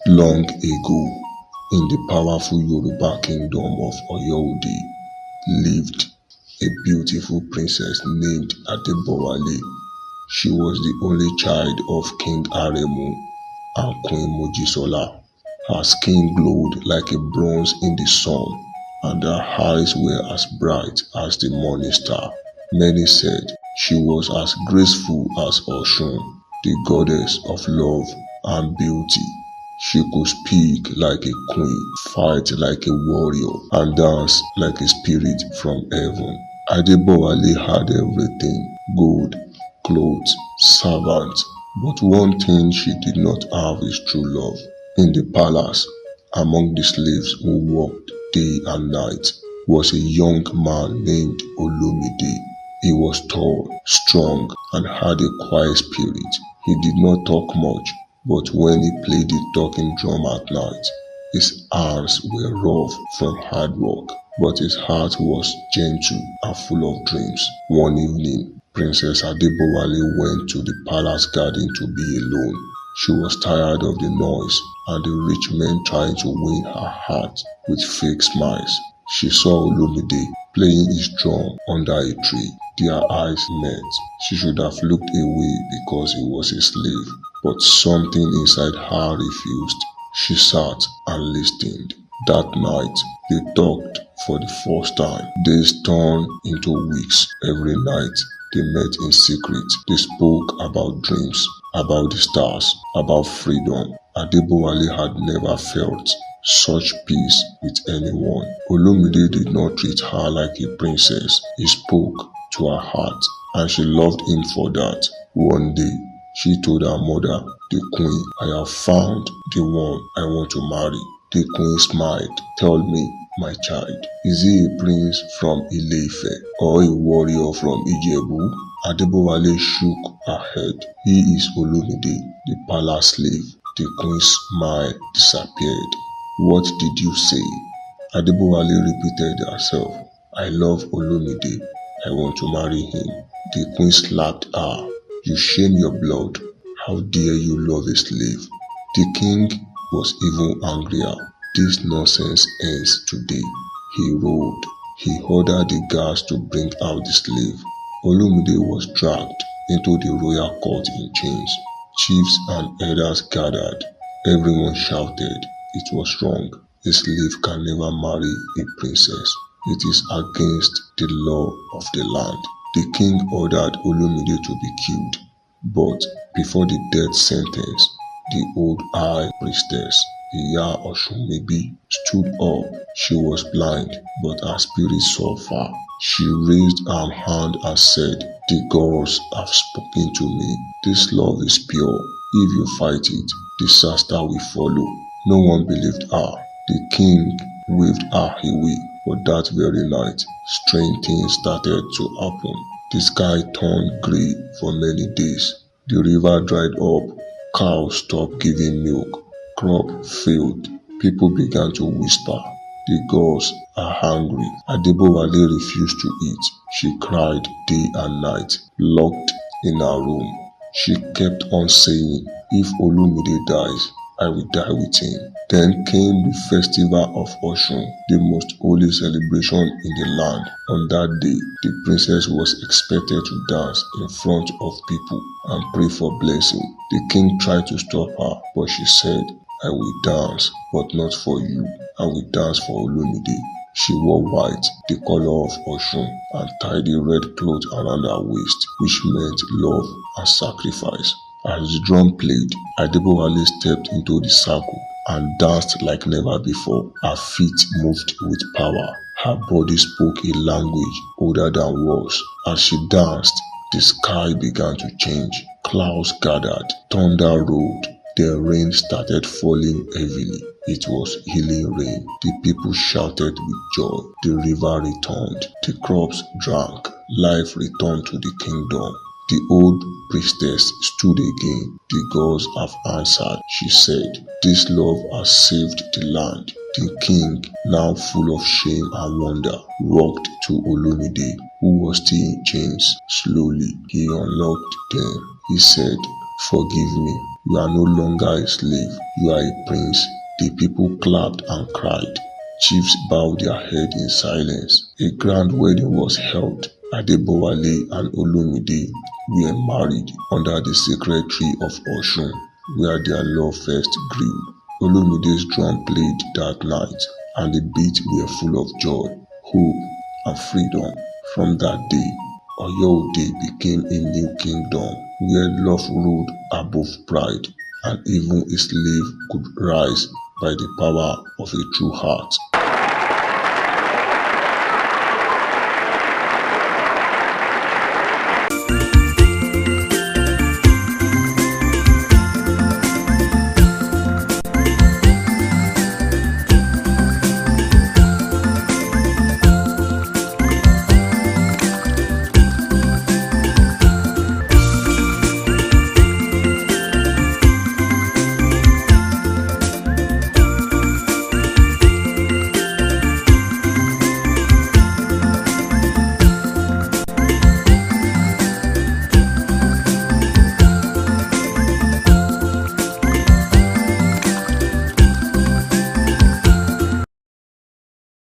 Long ago, in the powerful Yoruba kingdom of Oyo lived a beautiful princess named Adebowale. She was the only child of King Aremu and Queen Mojisola. Her skin glowed like a bronze in the sun, and her eyes were as bright as the morning star. Many said she was as graceful as Oshun, the goddess of love and beauty. She could speak like a queen, fight like a warrior, and dance like a spirit from heaven. Adebowale had everything: gold, clothes, servants. But one thing she did not have is true love. In the palace, among the slaves who worked day and night, was a young man named Olumide. He was tall, strong, and had a quiet spirit. He did not talk much, but when he played the talking drum at night, his hands were rough from hard work, but his heart was gentle and full of dreams. One evening, Princess Adebowale went to the palace garden to be alone. She was tired of the noise and the rich men trying to win her heart with fake smiles. She saw Olumide playing his drum under a tree. Their eyes met. She should have looked away because he was a slave, but something inside her refused. She sat and listened. That night, they talked for the first time. Days turned into weeks. Every night, they met in secret. They spoke about dreams, about the stars, about freedom. Adebowale had never felt such peace with anyone. Olumide did not treat her like a princess. He spoke to her heart, and she loved him for that. One day, she told her mother, the queen, I have found the one I want to marry. The queen smiled. Tell me, my child, is he a prince from Ile-Ife or a warrior from Ijebu? Adebowale shook her head. He is Olumide, the palace slave. The queen's smile disappeared. What did you say? Adebowale repeated herself. I love Olumide. I want to marry him. The queen slapped her. You shame your blood. How dare you love a slave? The king was even angrier. This nonsense ends today. He roared. He ordered the guards to bring out the slave. Olumide was dragged into the royal court in chains. Chiefs and elders gathered. Everyone shouted. It was wrong. A slave can never marry a princess. It is against the law of the land. The king ordered Olumide to be killed. But before the death sentence, the old high priestess, Iya Oshunmebi, stood up. She was blind, but her spirit saw far. She raised her hand and said, the gods have spoken to me. This love is pure. If you fight it, disaster will follow. No one believed her. The king waved her away, but that very night, strange things started to happen. The sky turned grey for many days. The river dried up. Cows stopped giving milk. Crop failed. People began to whisper. The gods are hungry. Adebowale refused to eat. She cried day and night, locked in her room. She kept on saying, if Olumide dies, I will die with him. Then came the festival of Oshun, the most holy celebration in the land. On that day, the princess was expected to dance in front of people and pray for blessing. The king tried to stop her, but she said, I will dance, but not for you. I will dance for Olumide. She wore white, the color of Oshun, and tied a red cloth around her waist, which meant love and sacrifice. As the drum played, Adebowale stepped into the circle and danced like never before. Her feet moved with power. Her body spoke a language older than words. As she danced, the sky began to change. Clouds gathered, thunder rolled. The rain started falling heavily. It was healing rain. The people shouted with joy. The river returned. The crops drank. Life returned to the kingdom. The old priestess stood again. The gods have answered, she said. This love has saved the land. The king, now full of shame and wonder, walked to Olumide, who was still in chains. Slowly, he unlocked them. He said, Forgive me, you are no longer a slave, you are a prince." The people clapped and cried. Chiefs bowed their head in silence. A grand wedding was held. Adebowale and Olumide were married under the sacred tree of Osun, where their love first grew. Olumide's drum played that night, and the beats were full of joy, hope, and freedom. From that day, Oyode became a new kingdom where love ruled above pride, and even a slave could rise by the power of a true heart.